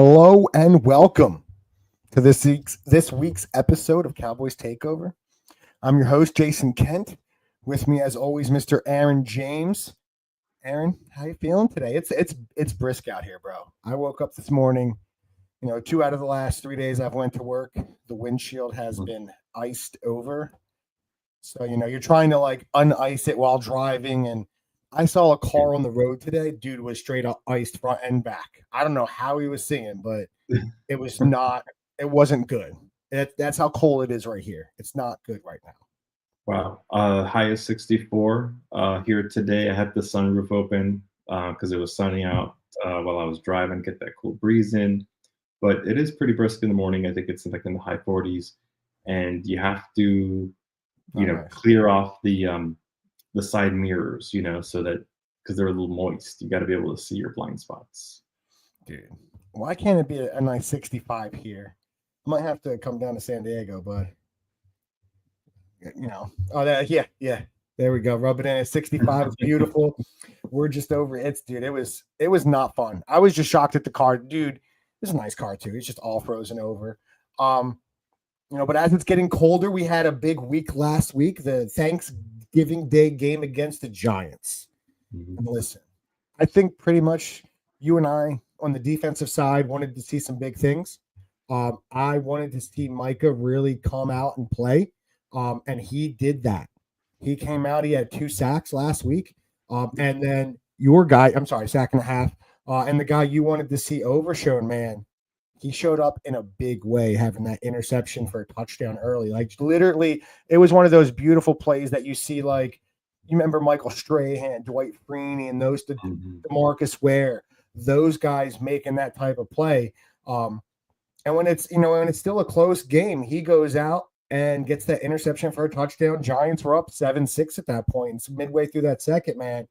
Hello and welcome to this week's episode of Cowboys Takeover. I'm your host, Jason Kent. With me, as always, Mr. Aaron James. Aaron, how you feeling today? It's brisk out here, bro. I woke up this morning. 2 out of the last 3 days I've went to work. The windshield has been iced over. So you're trying to like unice it while driving, and I saw a car on the road today. Dude was straight up iced front and back. I don't know how he was singing, but it was not. It wasn't good. That's how cold it is right here. It's not good right now. Wow. High is 64 here today. I had the sunroof open because it was sunny out while I was driving, get that cool breeze in. But it is pretty brisk in the morning. I think it's like in the high 40s, and you have to, Nice. clear off the side mirrors, so that because they're a little moist, you got to be able to see your blind spots. Dude, why can't it be a nice 65 here? I might have to come down to San Diego, but yeah. There we go. Rub it in at 65. It's beautiful. We're just over it. Dude, it was not fun. I was just shocked at the car. Dude, it's a nice car too. It's just all frozen over. But as it's getting colder, we had a big week last week, the Thanksgiving Day game against the Giants. Mhm. And listen, I think pretty much you and I on the defensive side wanted to see some big things. I wanted to see Micah really come out and play. And he did that. He came out, he had 2 sacks last week. And then your guy, I'm sorry, sack and a half. And the guy you wanted to see overshown, man, he showed up in a big way, having that interception for a touchdown early. Like literally, it was one of those beautiful plays that you see, like, you remember Michael Strahan, Dwight Freeney, and those DeMarcus Ware, those guys making that type of play. And when it's still a close game, he goes out and gets that interception for a touchdown. Giants were up 7-6 at that point. It's midway through that second, man,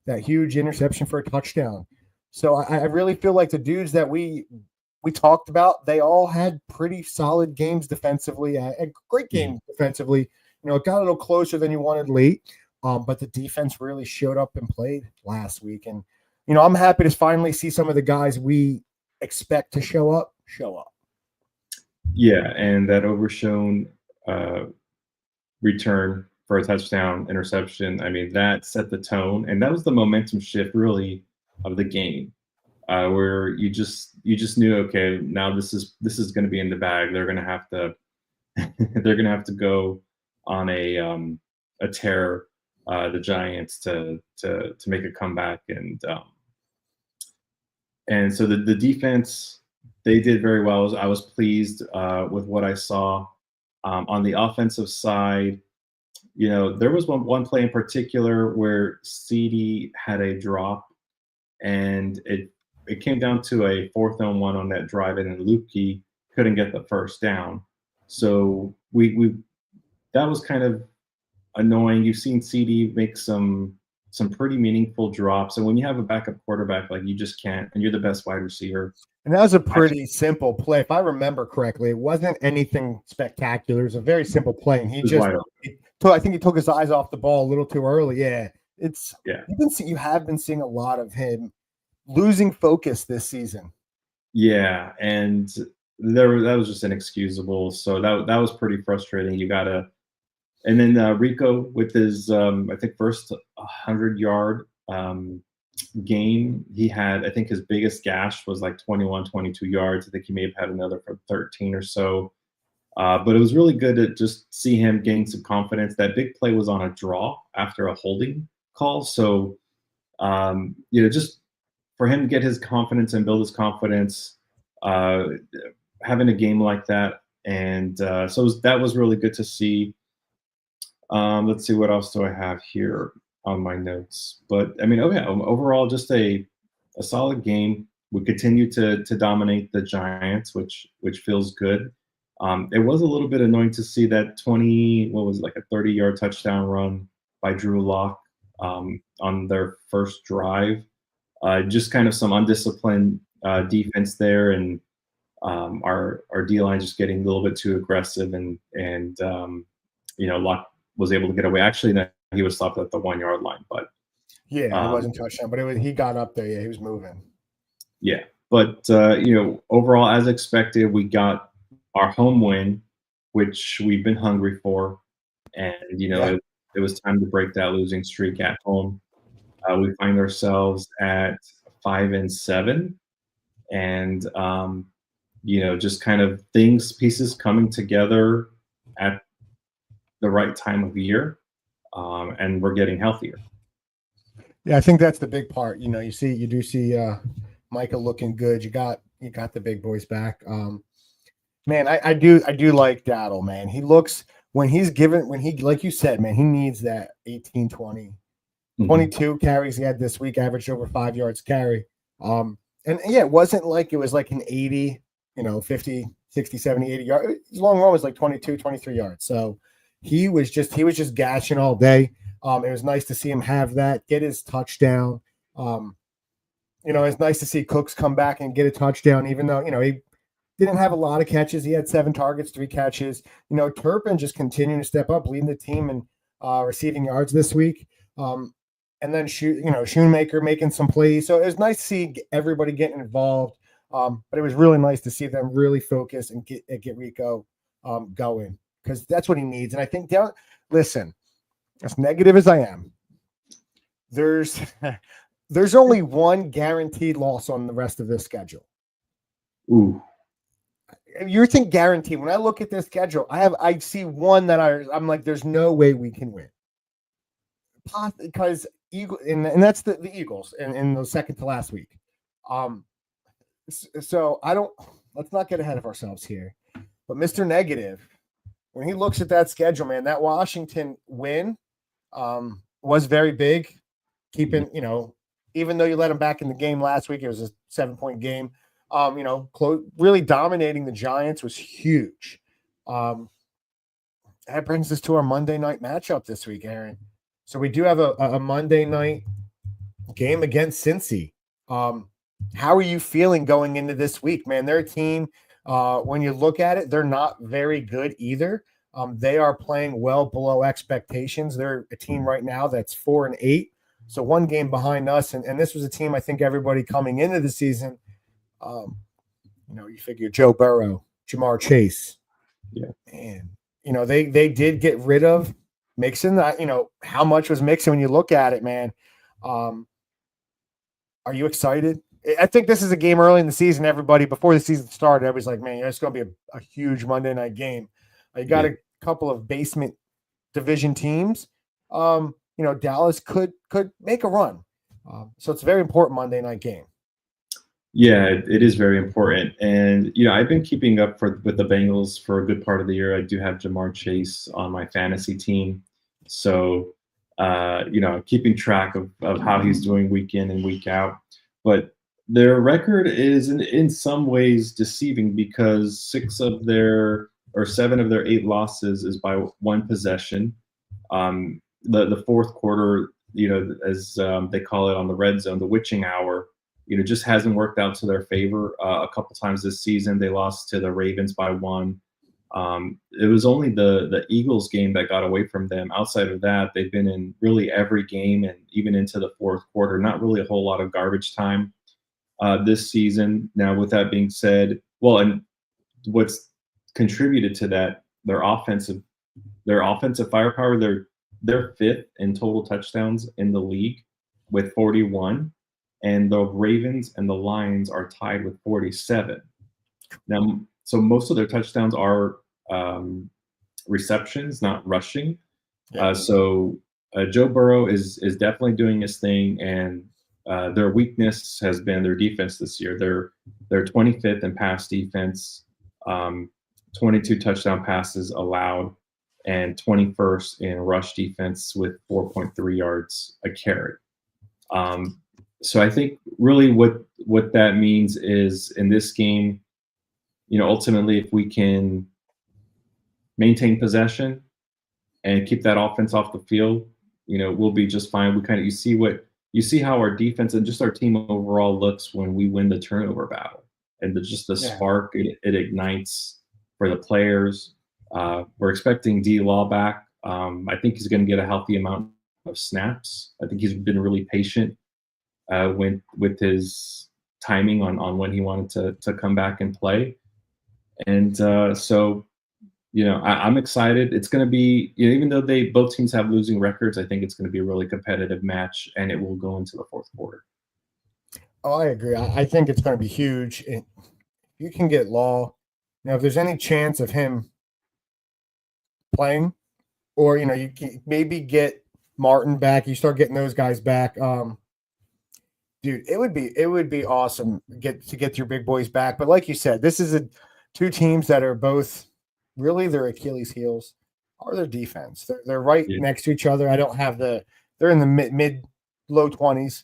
that huge interception for a touchdown. So I really feel like the dudes that we talked about, they all had pretty solid games defensively, a great game defensively. It got a little closer than you wanted late, but the defense really showed up and played last week. And, I'm happy to finally see some of the guys we expect to show up. Yeah, and that overshown return for a touchdown interception, I mean, that set the tone, and that was the momentum shift really of the game, where you just knew, okay, now this is going to be in the bag. They're going to have to they're going to have to go on a tear, the Giants, to make a comeback, and so the defense, they did very well. I was pleased with what I saw. On the offensive side, there was one play in particular where CD had a drop, and it came down to a 4th and 1 on that drive, and then Lukey couldn't get the first down. So we that was kind of annoying. You've seen CD make some pretty meaningful drops, and when you have a backup quarterback, like, you just can't, and you're the best wide receiver. And that was a pretty simple play. If I remember correctly, it wasn't anything spectacular. It was a very simple play. And I think he took his eyes off the ball a little too early. Yeah. You have been seeing a lot of him losing focus this season. Yeah. And that was just inexcusable. So that was pretty frustrating. And then Rico with his, I think, first 100-yard game, he had, I think his biggest gash was like 21, 22 yards. I think he may have had another for 13 or so. But it was really good to just see him gain some confidence. That big play was on a draw after a holding call. So, just for him to get his confidence and build his confidence, having a game like that. And so that was really good to see. Let's see, what else do I have here on my notes? But I mean, overall, just a solid game. We continue to dominate the Giants, which feels good. It was a little bit annoying to see that 30-yard touchdown run by Drew Lock on their first drive. Just kind of some undisciplined defense there, and our D-line just getting a little bit too aggressive, and Lock was able to get away. Actually, he was stopped at the 1-yard line, but yeah, it wasn't touchdown, but he got up there. Yeah, he was moving. Yeah, But overall, as expected, we got our home win, which we've been hungry for, and Yeah. it was time to break that losing streak at home. We find ourselves at 5-7, and just kind of pieces coming together at the right time of year, and we're getting healthier. Yeah, I think that's the big part. You do see Micah looking good. You got the big boys back. Man, I do like Daddle, man. He looks when he like you said, man, he needs that 18, 20, 22 carries he had this week, averaged over 5 yards carry. And yeah, it wasn't like it was like an 80, 50, 60, 70, 80 yard. His long run was like 22, 23 yards. So he was just gashing all day. It was nice to see him have that, get his touchdown. It's nice to see Cooks come back and get a touchdown, even though, he didn't have a lot of catches. He had 7 targets, 3 catches. Turpin just continuing to step up, leading the team in receiving yards this week. And then Shoemaker making some plays. So it was nice to see everybody getting involved. But it was really nice to see them really focus and get Rico going, because that's what he needs. And I think listen, as negative as I am, there's only one guaranteed loss on the rest of this schedule. Ooh. You think guaranteed? When I look at this schedule, I see one that I'm like, there's no way we can win. Because and that's the Eagles in the second to last week. So let's not get ahead of ourselves here. But Mr. Negative, when he looks at that schedule, man, that Washington win was very big. Keeping, even though you let him back in the game last week, it was a 7-point game. Really dominating the Giants was huge. That brings us to our Monday night matchup this week, Aaron. So we do have a Monday night game against Cincy. How are you feeling going into this week, man? They're a team, when you look at it, they're not very good either. They are playing well below expectations. They're a team right now that's 4-8. So one game behind us. And this was a team, I think everybody coming into the season, you figure Joe Burrow, Jamar Chase. Yeah. And, they did get rid of Mixon. How much was Mixon when you look at it, man? Are you excited? I think this is a game early in the season. Everybody, before the season started, everybody's like, man, it's going to be a huge Monday night game. You got a couple of basement division teams. Dallas could make a run. So it's a very important Monday night game. Yeah, it is very important. And, I've been keeping up with the Bengals for a good part of the year. I do have Jamar Chase on my fantasy team. So, keeping track of how he's doing week in and week out. But their record is in some ways deceiving, because 7 of their 8 losses is by one possession. The fourth quarter, as they call it on the red zone, the witching hour, just hasn't worked out to their favor. A couple times this season, they lost to the Ravens by 1. It was only the Eagles game that got away from them. Outside of that, they've been in really every game, and even into the fourth quarter. Not really a whole lot of garbage time this season. Now, with that being said, and what's contributed to that, their offensive firepower. They're 5th in total touchdowns in the league with 41. And the Ravens and the Lions are tied with 47. Now, so most of their touchdowns are receptions, not rushing. Yeah. So Joe Burrow is definitely doing his thing, and their weakness has been their defense this year. They're 25th in pass defense, 22 touchdown passes allowed, and 21st in rush defense with 4.3 yards a carry. So I think really what that means is, in this game, ultimately, if we can maintain possession and keep that offense off the field, we'll be just fine. You see how our defense and just our team overall looks when we win the turnover battle, and the spark it ignites for the players. We're expecting D Law back. I think he's going to get a healthy amount of snaps. I think he's been really patient with his timing on when he wanted to come back and play. And so I'm excited. It's going to be, even though they both teams have losing records, I think it's going to be a really competitive match, and it will go into the fourth quarter. Oh, I agree. I think it's going to be huge. You can get Law. Now, if there's any chance of him playing, or you can maybe get Martin back, you start getting those guys back. Dude, it would be awesome to get your big boys back. But like you said, this is two teams that are both really their Achilles heels are their defense. They're right Yeah. next to each other. I don't have they're in the mid low 20s.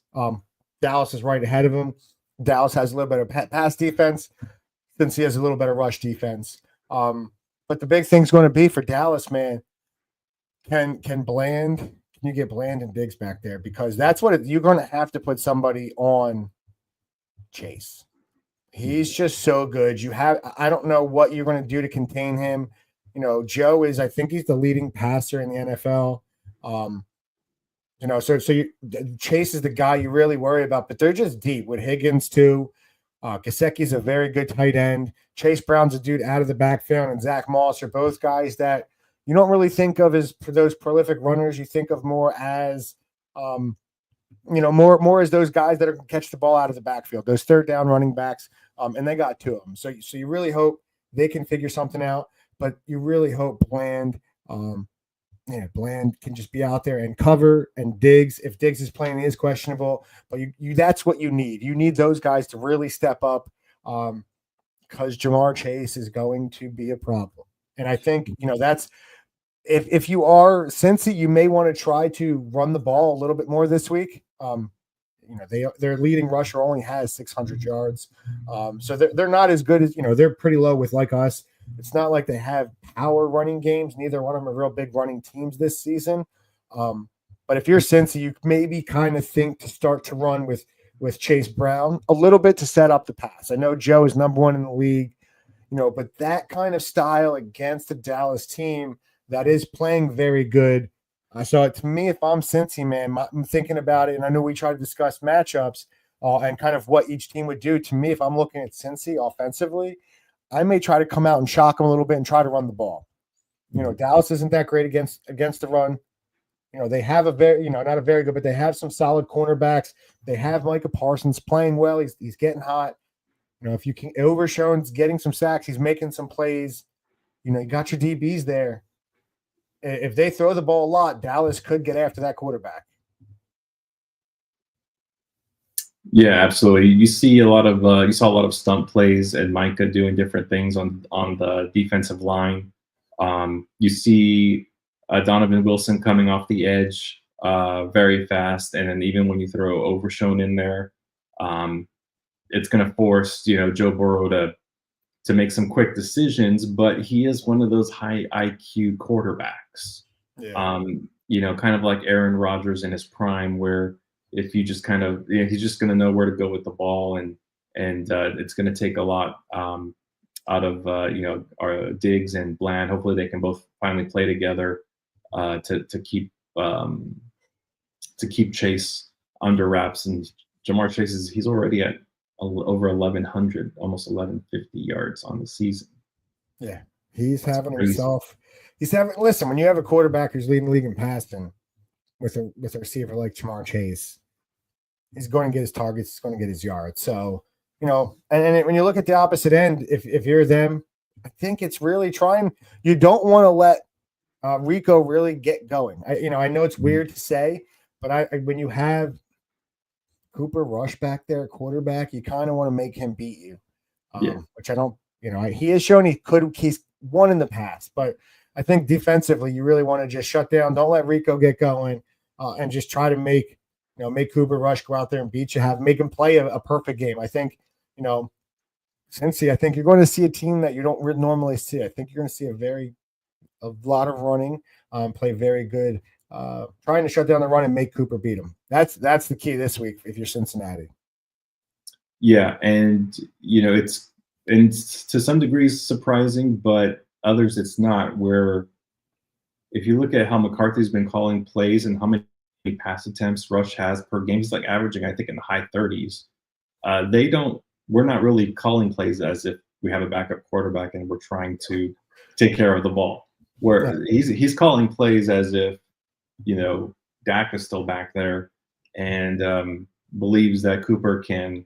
Dallas is right ahead of them. Dallas has a little bit of pass defense, since he has a little bit of rush defense. But the big thing's going to be for Dallas, man. Can you get Bland and Diggs back there? Because that's what you're going to have to put somebody on Chase. He's just so good. I don't know what you're going to do to contain him. Joe I think he's the leading passer in the NFL. Chase is the guy you really worry about, but they're just deep with Higgins too. Gesicki's a very good tight end. Chase Brown's a dude out of the backfield, and Zach Moss are both guys that you don't really think of as for those prolific runners. You think of more as, more as those guys that are going to catch the ball out of the backfield, those third down running backs, and they got two of them. So you really hope they can figure something out, but you really hope Bland can just be out there and cover, and Diggs, if Diggs is playing, he is questionable, but that's what you need. You need those guys to really step up because Jamar Chase is going to be a problem. And I think, that's if you are Cincy, you may want to try to run the ball a little bit more this week. Their leading rusher only has 600 yards. So they're not as good as, they're pretty low with like us. It's not like they have power running games. Neither one of them are real big running teams this season. But if you're Cincy, you maybe kind of think to start to run with Chase Brown a little bit to set up the pass. I know Joe is number one in the league, but that kind of style against the Dallas team that is playing very good. So to me, if I'm Cincy, man, I'm thinking about it, and I know we try to discuss matchups and kind of what each team would do. To me, if I'm looking at Cincy offensively, I may try to come out and shock them a little bit and try to run the ball. Dallas isn't that great against the run. They have a very, not a very good, but they have some solid cornerbacks. They have Micah Parsons playing well. He's getting hot. If you can, Overshown's getting some sacks. He's making some plays. You got your DBs there. If they throw the ball a lot, Dallas could get after that quarterback. Yeah, absolutely. You saw a lot of stunt plays and Micah doing different things on the defensive line. You see Donovan Wilson coming off the edge very fast, and then even when you throw Overshown in there, it's going to force Joe Burrow to make some quick decisions. But he is one of those high IQ quarterbacks. Yeah. Kind of like Aaron Rodgers in his prime, where if you just kind of, he's just going to know where to go with the ball, and it's going to take a lot out of our Diggs and Bland. Hopefully, they can both finally play together to keep Chase under wraps. And Jamar Chase he's already at over 1,100, almost 1,150 yards on the season. Yeah, he's having himself. Listen, when you have a quarterback who's leading the league in passing with a receiver like Jamar Chase, he's going to get his targets. He's going to get his yards. So, and when you look at the opposite end, if you're them, I think it's really trying. You don't want to let Rico really get going. I know it's weird to say, but when you have Cooper Rush back there, quarterback, you kind of want to make him beat you. Which I don't. He has shown he's won in the past, but I think defensively, you really want to just shut down. Don't let Rico get going, and just try to make Cooper Rush go out there and beat you. Make him play a perfect game. I think, Cincy, I think you're going to see a team that you don't normally see. I think you're going to see a lot of running, play very good, trying to shut down the run and make Cooper beat him. That's the key this week if you're Cincinnati. Yeah, and it's to some degrees surprising, but others it's not. Where if you look at how McCarthy's been calling plays and how many pass attempts Rush has per game, he's like averaging, I think, in the high 30s. they don't. We're not really calling plays as if we have a backup quarterback and we're trying to take care of the ball. Yeah. Where he's calling plays as if Dak is still back there and believes that Cooper can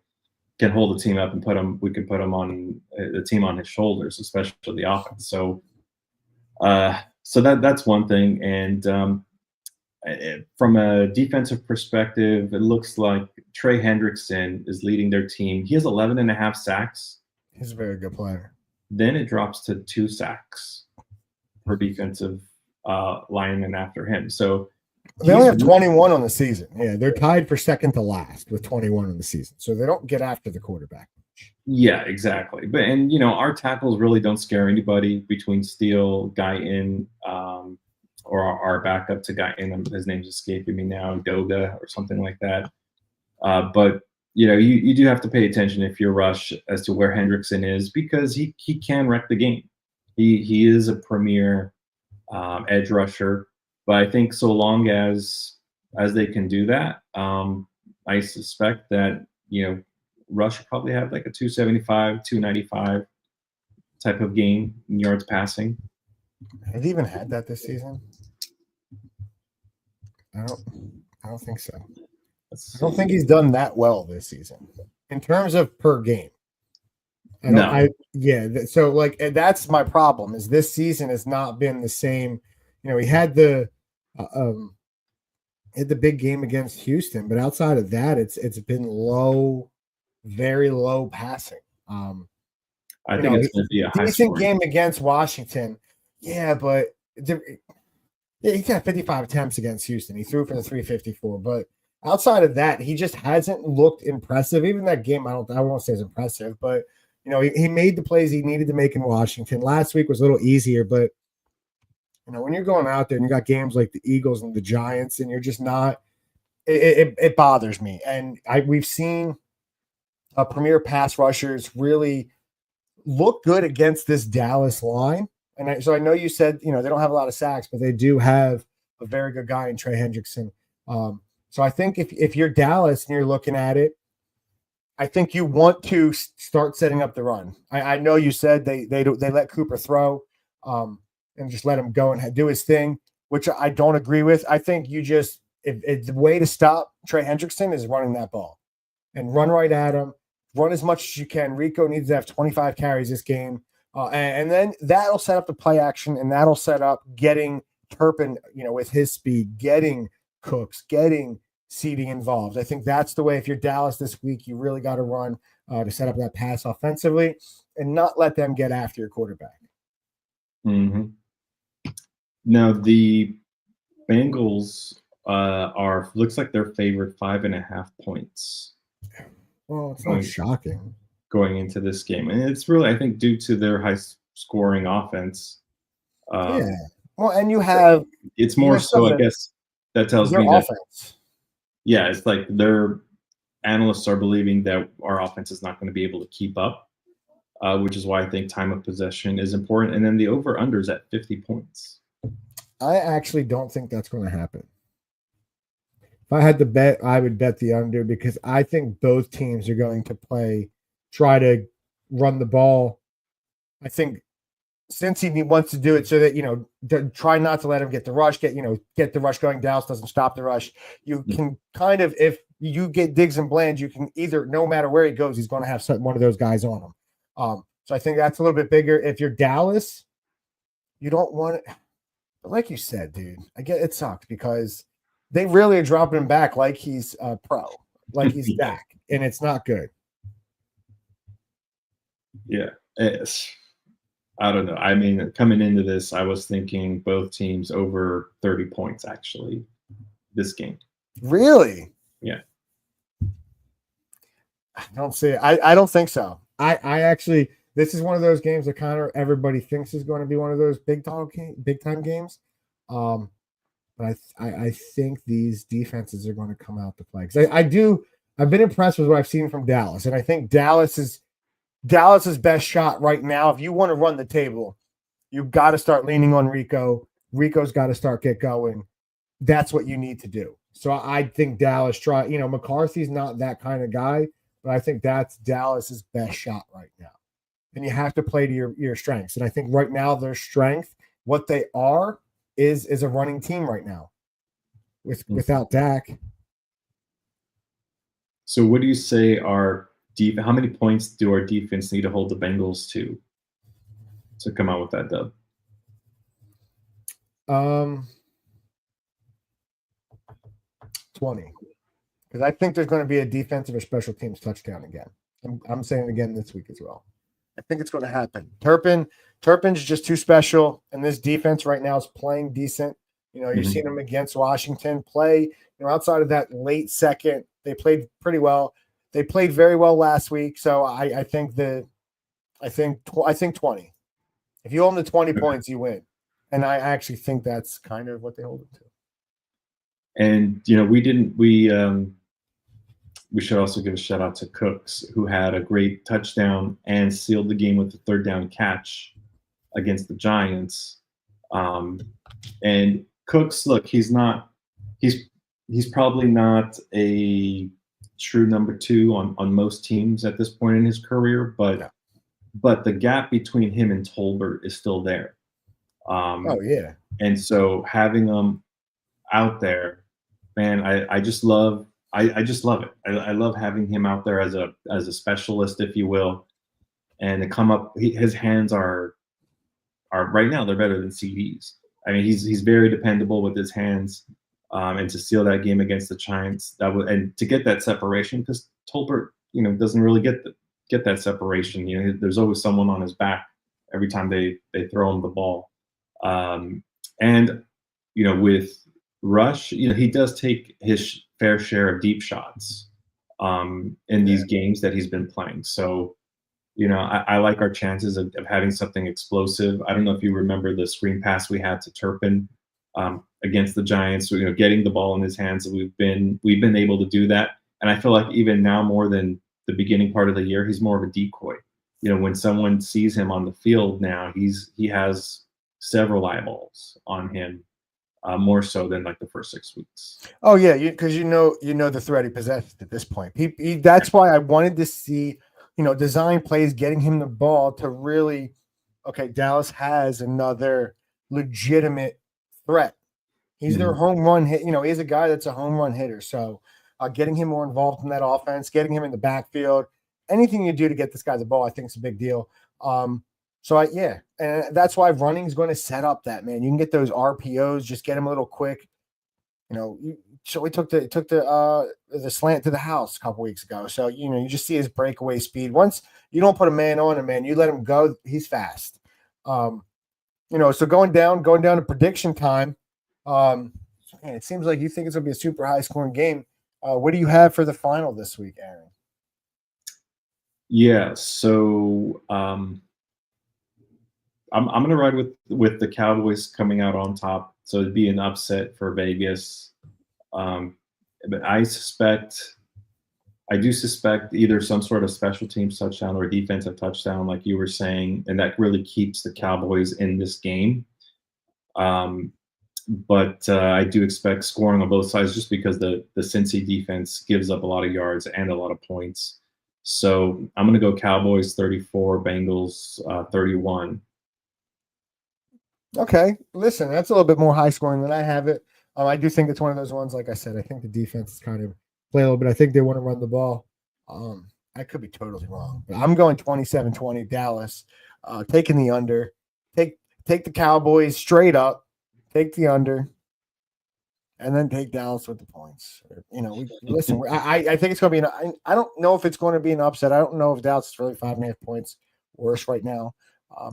hold the team up and we can put him on the team on his shoulders, especially the offense. So that's one thing. And from a defensive perspective, it looks like Trey Hendrickson is leading their team. He has 11 and a half sacks. He's a very good player. Then it drops to 2 sacks per defensive lineman after him. So they only have 21 on the season. Yeah, they're tied for second to last with 21 on the season. So they don't get after the quarterback. Yeah, exactly. But our tackles really don't scare anybody between Steele, Guy in, or our backup to Guy in. His name's escaping me now, Doga or something like that. But you do have to pay attention if you're Rush as to where Hendrickson is, because he can wreck the game. He is a premier edge rusher. But I think so long as they can do that, I suspect that Rush will probably have like a 275, 295 type of game in yards passing. Has he even had that this season? I don't think so. I don't think he's done that well this season in terms of per game. So like that's my problem. Is this season has not been the same. He had the big game against Houston, but outside of that, it's been low, very low passing. I think it's going to be a decent game against Washington. Yeah, but he got 55 attempts against Houston. He threw for the 354, but outside of that, he just hasn't looked impressive. Even that game, I won't say it's impressive, but he made the plays he needed to make in Washington. Last week was a little easier, but when you're going out there and you got games like the Eagles and the Giants, and you're just not, it bothers me. And we've seen premier pass rushers really look good against this Dallas line. And so I know you said, they don't have a lot of sacks, but they do have a very good guy in Trey Hendrickson. So I think if you're Dallas and you're looking at it, I think you want to start setting up the run. I know you said they let Cooper throw and just let him go and do his thing, which I don't agree with. I think you just the way to stop Trey Hendrickson is running that ball and run right at him, run as much as you can. Rico needs to have 25 carries this game. And then that'll set up the play action, and that'll set up getting Turpin, with his speed, getting Cooks, getting Seeding involved. I think that's the way. If you're Dallas this week, you really got to run to set up that pass offensively and not let them get after your quarterback. Mm-hmm. Now the Bengals looks like they're favored 5.5 points. Well, it's not shocking going into this game, and it's really, I think, due to their high scoring offense. Yeah. Well, and you have it's more so. I guess that tells me that offense. Yeah, it's like their analysts are believing that our offense is not going to be able to keep up, which is why I think time of possession is important. And then the over/under is at 50 points. I actually don't think that's going to happen. If I had to bet, I would bet the under, because I think both teams are going to try to run the ball. I think Cincy wants to do it so that, try not to let him get the rush, get the rush going. Dallas doesn't stop the rush. You can kind of, if you get Diggs and Bland, you can either, no matter where he goes, he's going to have one of those guys on him. So I think that's a little bit bigger. If you're Dallas, you don't want it. But like you said, dude, I get it sucks because they really are dropping him back like he's pro, like he's Dak, and it's not good. Yeah, I don't know. I mean, coming into this, I was thinking both teams over 30 points, actually, this game. Really? Yeah. I don't see it. I don't think so. I actually, this is one of those games that kind of everybody thinks is going to be one of those big time games. But I think these defenses are going to come out to play. Because I've been impressed with what I've seen from Dallas. And I think Dallas's best shot right now, if you want to run the table, you've got to start leaning on Rico. Rico's got to start get going. That's what you need to do. So I think Dallas McCarthy's not that kind of guy, but I think that's Dallas's best shot right now. And you have to play to your strengths. And I think right now their strength, what they are, is a running team right now without Dak. So what do you say our how many points do our defense need to hold the Bengals to come out with that dub? 20. Because I think there's going to be a defensive or special teams touchdown again. I'm saying it again this week as well. I think it's going to happen. Turpin's just too special, and this defense right now is playing decent. You've seen them against Washington play. Outside of that late second, they played pretty well. They played very well last week, so I think 20. If you hold them to 20 points, you win, and I actually think that's kind of what they hold it to. And we should also give a shout out to Cooks, who had a great touchdown and sealed the game with the third down catch against the Giants. And Cooks, look, he's probably not a true number 2 on most teams at this point in his career, but the gap between him and Tolbert is still there. And so having him out there, man, I just love it. I love having him out there as a specialist, if you will, and to come up. His hands are right now, they're better than CD's. I mean, he's very dependable with his hands, and to seal that game against the Giants, and to get that separation, because Tolbert, doesn't really get that separation. There's always someone on his back every time they throw him the ball, and with Rush, he does take his fair share of deep shots in these games that he's been playing. So, I like our chances of having something explosive. I don't know if you remember the screen pass we had to Turpin against the Giants. So, getting the ball in his hands. We've been able to do that, and I feel like even now more than the beginning part of the year, he's more of a decoy. When someone sees him on the field now, he has several eyeballs on him. More so than like the first 6 weeks. Oh yeah, because the threat he possessed at this point. That's why I wanted to see, design plays, getting him the ball to really, okay, Dallas has another legitimate threat. He's their home run hit. He's a guy that's a home run hitter. So getting him more involved in that offense, getting him in the backfield, anything you do to get this guy the ball, I think is a big deal. And that's why running is going to set up that, man. You can get those RPOs, just get him a little quick. So we took the slant to the house a couple weeks ago. So you just see his breakaway speed. Once you don't put a man on him, man, you let him go, he's fast. So going down to prediction time. Man, it seems like you think it's gonna be a super high scoring game. What do you have for the final this week, Aaron? Yeah, so I'm going to ride with the Cowboys coming out on top. So it'd be an upset for Vegas. But I do suspect either some sort of special teams touchdown or defensive touchdown, like you were saying, and that really keeps the Cowboys in this game. But I do expect scoring on both sides just because the Cincy defense gives up a lot of yards and a lot of points. So I'm going to go Cowboys 34, Bengals 31. Okay, listen, that's a little bit more high scoring than I have it. I do think it's one of those ones, like I said, I think the defense is kind of play a little bit. I think they want to run the ball. I could be totally wrong, but I'm going 27-20 Dallas, taking the under. Take the Cowboys straight up, take the under, and then take Dallas with the points. Listen, I think it's going to be I don't know if it's going to be an upset. I don't know if Dallas is really 5.5 points worse right now.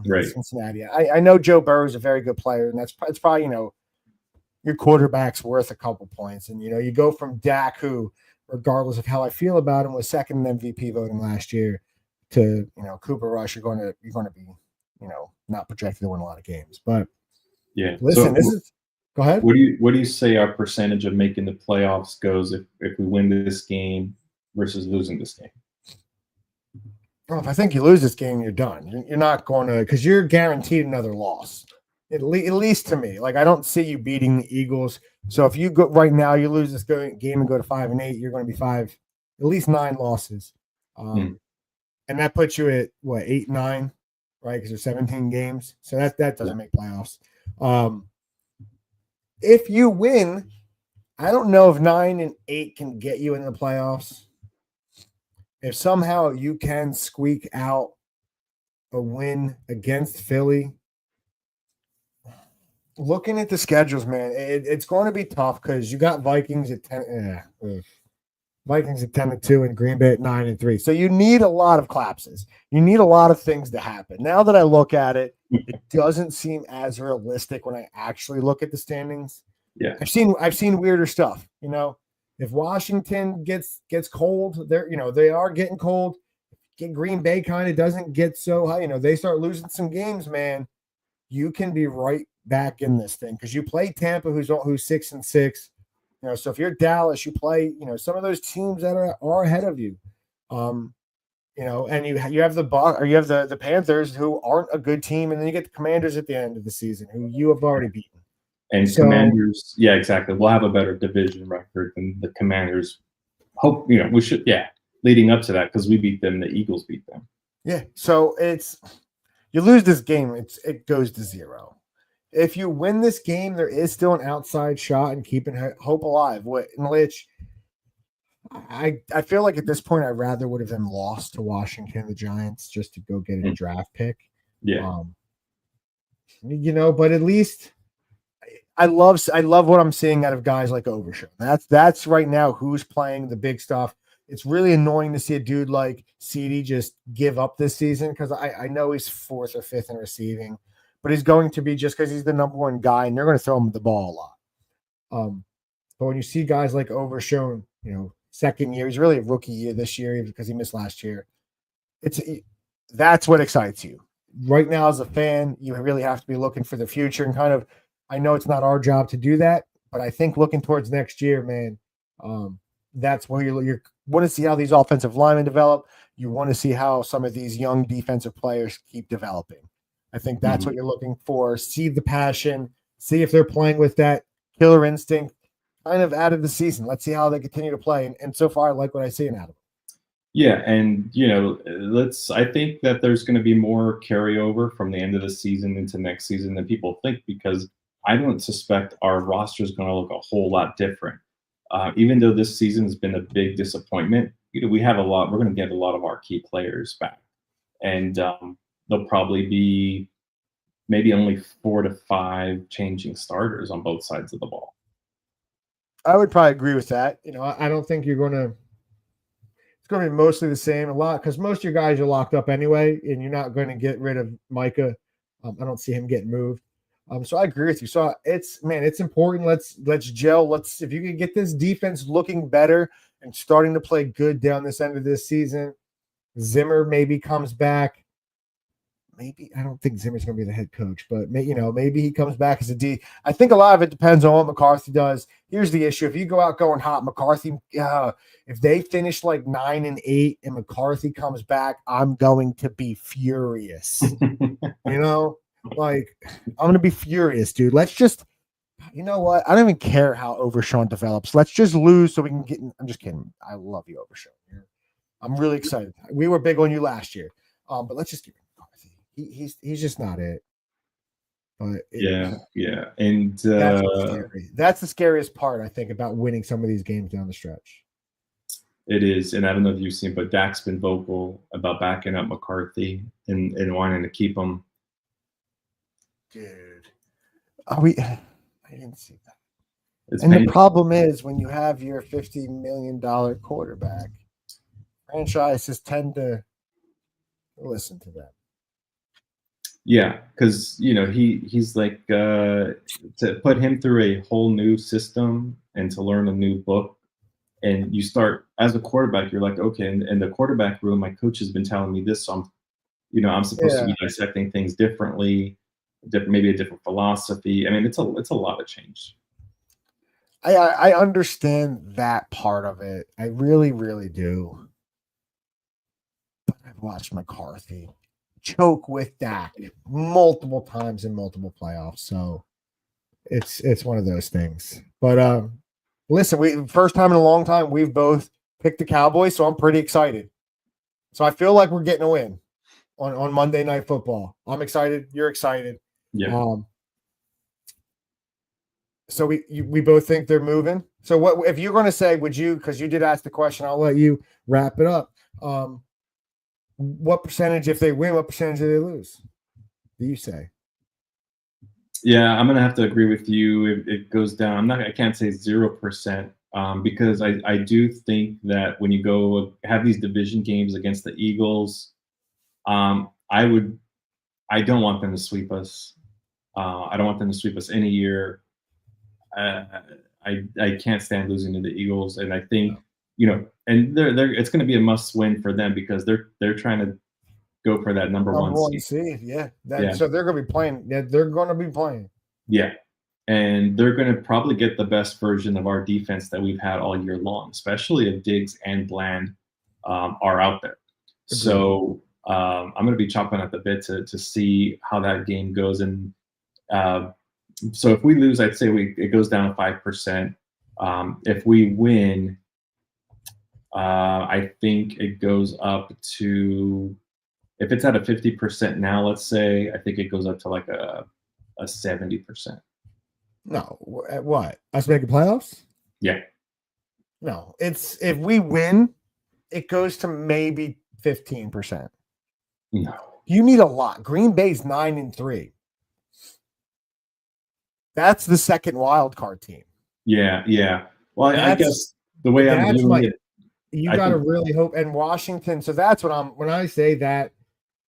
Right. Cincinnati. I know Joe Burrow is a very good player, and it's probably your quarterback's worth a couple points, and you go from Dak, who, regardless of how I feel about him, was second in MVP voting last year, to Cooper Rush. You're going to be not projected to win a lot of games, but yeah. Listen, so, go ahead. What do you say our percentage of making the playoffs goes if we win this game versus losing this game? Well, if I think you lose this game, you're done. You're not going to, because you're guaranteed another loss. At least to me, like I don't see you beating the Eagles. So if you go right now, you lose this game and go to 5-8, you're going to be at least 9 losses. Hmm. And that puts you at what 8-9, right? Because there's 17 games, so that Yeah. doesn't make playoffs. If you win, I don't know if 9-8 can get you in the playoffs. If somehow you can squeak out a win against Philly, looking at the schedules, man, it's going to be tough because you got Vikings at 10. Vikings at 10-2 and Green Bay at 9-3. So you need a lot of collapses. You need a lot of things to happen. Now that I look at it, it doesn't seem as realistic when I actually look at the standings. Yeah. I've seen weirder stuff. If Washington gets cold, they are getting cold. Green Bay kind of doesn't get so high. They start losing some games, man. You can be right back in this thing because you play Tampa, who's 6-6. So if you're Dallas, you play, some of those teams that are ahead of you. And you have the Panthers, who aren't a good team, and then you get the Commanders at the end of the season, who you have already beaten. And Commanders, yeah, exactly. We'll have a better division record than the Commanders. Hope we should, yeah. Leading up to that, because we beat them, the Eagles beat them. Yeah, so you lose this game, it goes to 0. If you win this game, there is still an outside shot and keeping hope alive. In which I feel like at this point, I rather would have been lost to Washington, the Giants, just to go get a draft pick. Yeah. But at least I love what I'm seeing out of guys like Overshown. That's right now who's playing the big stuff. It's really annoying to see a dude like CD just give up this season because I know he's 4th or 5th in receiving, but he's going to be just because he's the number 1 guy, and they're going to throw him the ball a lot. But when you see guys like Overshown, second year, he's really a rookie year this year because he missed last year. That's what excites you right now as a fan. You really have to be looking for the future and kind of. I know it's not our job to do that, but I think looking towards next year, man, that's where you want to see how these offensive linemen develop. You want to see how some of these young defensive players keep developing. I think that's what you're looking for. See the passion, see if they're playing with that killer instinct kind of out of the season. Let's see how they continue to play. And so far, I like what I see in Adam. Yeah, and I think that there's going to be more carryover from the end of the season into next season than people think, because I don't suspect our roster is going to look a whole lot different. Even though this season has been a big disappointment, we have a lot. We're going to get a lot of our key players back, and there'll probably be maybe only 4 to 5 changing starters on both sides of the ball. I would probably agree with that. I don't think you're going to. It's going to be mostly the same a lot because most of your guys are locked up anyway, and you're not going to get rid of Micah. I don't see him getting moved. So I agree with you. So it's important. Let's gel. If you can get this defense looking better and starting to play good down this end of this season, Zimmer maybe comes back. Maybe I don't think Zimmer's going to be the head coach, but maybe he comes back as a D. I think a lot of it depends on what McCarthy does. Here's the issue: if you go out going hot, McCarthy, if they finish like 9-8 and McCarthy comes back, I'm going to be furious. Like, I'm going to be furious, dude. Let's just, you know what? I don't even care how Overshown develops. Let's just lose so we can get. I'm just kidding. I love you, Overshown. I'm really excited. We were big on you last year, but let's just get McCarthy. He's just not it. But yeah, and that's the scariest part, I think, about winning some of these games down the stretch. It is, and I don't know if you've seen, but Dak's been vocal about backing up McCarthy and wanting to keep him. Dude, I didn't see that. The problem is when you have your $50 million quarterback, franchises tend to listen to that. Yeah, because he's like to put him through a whole new system and to learn a new book, and you start as a quarterback, you're like, okay, in the quarterback room, my coach has been telling me this, so I'm supposed to be dissecting things differently. Maybe a different philosophy. I mean, it's a lot of change. I understand that part of it. I really, really do. But I've watched McCarthy choke with Dak multiple times in multiple playoffs, so it's one of those things. But listen, first time in a long time we've both picked the Cowboys, so I'm pretty excited. So I feel like we're getting a win on Monday Night Football. I'm excited. You're excited. Yeah. So we both think they're moving. So what if you're going to say? Would you? Because you did ask the question. I'll let you wrap it up. What percentage, if they win, what percentage do they lose? Do you say? Yeah, I'm gonna have to agree with you. It goes down. I can't say 0%, because I do think that when you go have these division games against the Eagles, I don't want them to sweep us. I don't want them to sweep us any year. I can't stand losing to the Eagles, and I think and they're it's going to be a must win for them because they're trying to go for that number one seed. seed. Yeah. Yeah. So they're going to be playing. Yeah, they're going to be playing. Yeah. And they're going to probably get the best version of our defense that we've had all year long, especially if Diggs and Bland are out there. Agreed. So I'm going to be chopping at the bit to see how that game goes. And so if we lose, I'd say it goes down to 5%. If we win, I think it goes up to, if it's at a 50% now, let's say, I think it goes up to like a 70%. No, what? Us making playoffs? Yeah. No, it's if we win, it goes to maybe 15%. No. You need a lot. Green Bay's 9-3. That's the second wild card team. Yeah, yeah. Well, I guess the way I'm viewing it, you got to really hope. And Washington. So that's what when I say that,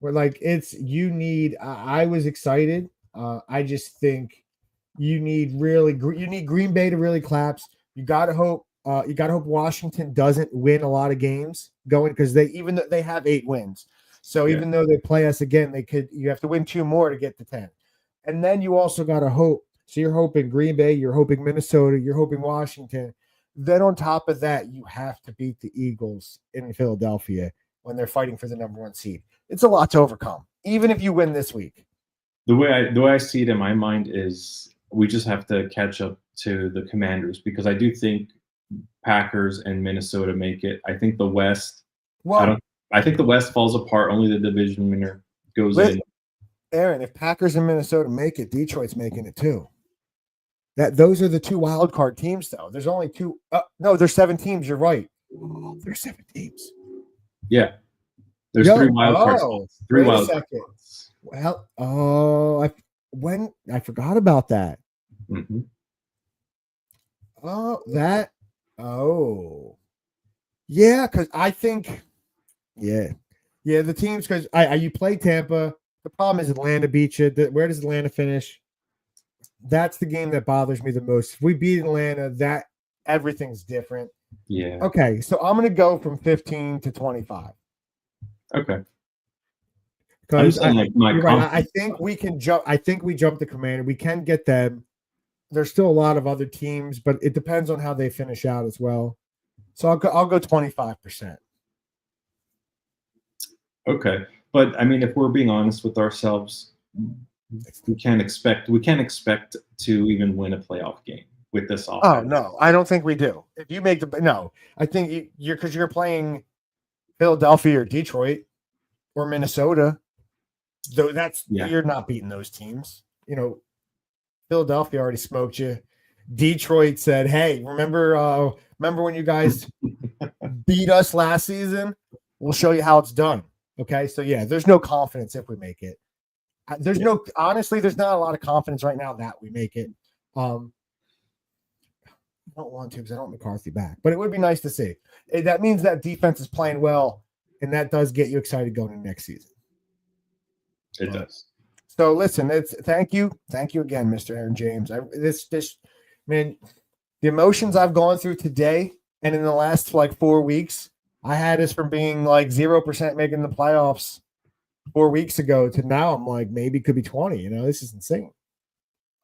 we're like, you need. I was excited. I just think you need Green Bay to really collapse. You got to hope. You got to hope Washington doesn't win a lot of games going, because even though they have 8 wins, so even though they play us again, you have to win 2 more to get to 10, and then you also got to hope. So you're hoping Green Bay, you're hoping Minnesota, you're hoping Washington. Then on top of that, you have to beat the Eagles in Philadelphia when they're fighting for the number 1 seed. It's a lot to overcome, even if you win this week. The way I see it in my mind is we just have to catch up to the Commanders, because I do think Packers and Minnesota make it. I think the West. Well, I think the West falls apart. Only the division winner goes in. Aaron, if Packers and Minnesota make it, Detroit's making it too. Those are the 2 wild card teams, though. There's only 2. No, there's 7 teams. You're right. There's 7 teams. Yeah, there's 3 wild cards. 3 wild cards. Well, I forgot about that. Mm-hmm. Yeah, because I think, the teams, because you play Tampa. The problem is Atlanta beat you. Where does Atlanta finish? That's the game that bothers me the most. If we beat Atlanta, everything's different. Yeah. Okay, so I'm going to go from 15 to 25. Okay. Because I think we can jump. I think we jump the Commander. We can get them. There's still a lot of other teams, but it depends on how they finish out as well. So I'll go 25%. Okay, but I mean, if we're being honest with ourselves, we can't expect to even win a playoff game with this offense. Oh no, I don't think we do. If you make I think you're playing Philadelphia or Detroit or Minnesota. Though you're not beating those teams. Philadelphia already smoked you. Detroit said, "Hey, remember when you guys beat us last season? We'll show you how it's done." Okay, so there's no confidence if we make it. Honestly, there's not a lot of confidence right now that we make it. I don't want to because I don't want McCarthy back, but it would be nice to see. That means that defense is playing well, and that does get you excited going into next season. It does. So listen, thank you again, Mr. Aaron James. Man, the emotions I've gone through today and in the last 4 weeks, I had us from being 0% making the playoffs 4 weeks ago to now I'm like maybe it could be 20. This is insane.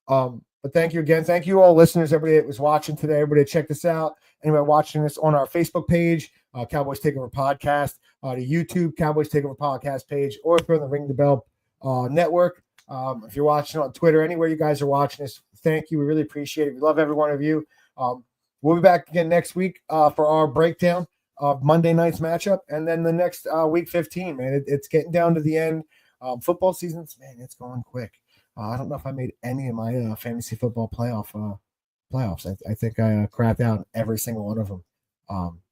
But thank you again. Thank you all listeners, everybody that was watching today, everybody check this out. Anybody watching this on our Facebook page, Cowboys Takeover Podcast, the YouTube Cowboys Takeover Podcast page, or if you're on the Ring the Bell network, if you're watching on Twitter, anywhere you guys are watching this, thank you. We really appreciate it. We love every one of you. We'll be back again next week for our breakdown of Monday night's matchup, and then the next week 15. Man, it's getting down to the end. Football season's, man, it's going quick. I don't know if I made any of my fantasy football playoffs. I think I crapped out every single one of them.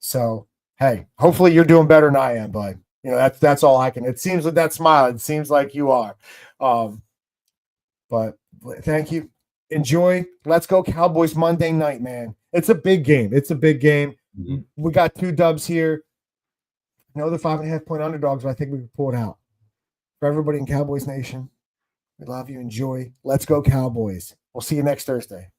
So hey, hopefully you're doing better than I am, bud. You know, that's all I can. It seems with that smile, it seems like you are. But thank you. Enjoy. Let's go Cowboys Monday night, man. It's a big game. It's a big game. Mhm. We got 2 dubs here. I know the 5.5-point underdogs, but I think we can pull it out. For everybody in Cowboys Nation, we love you. Enjoy. Let's go Cowboys. We'll see you next Thursday.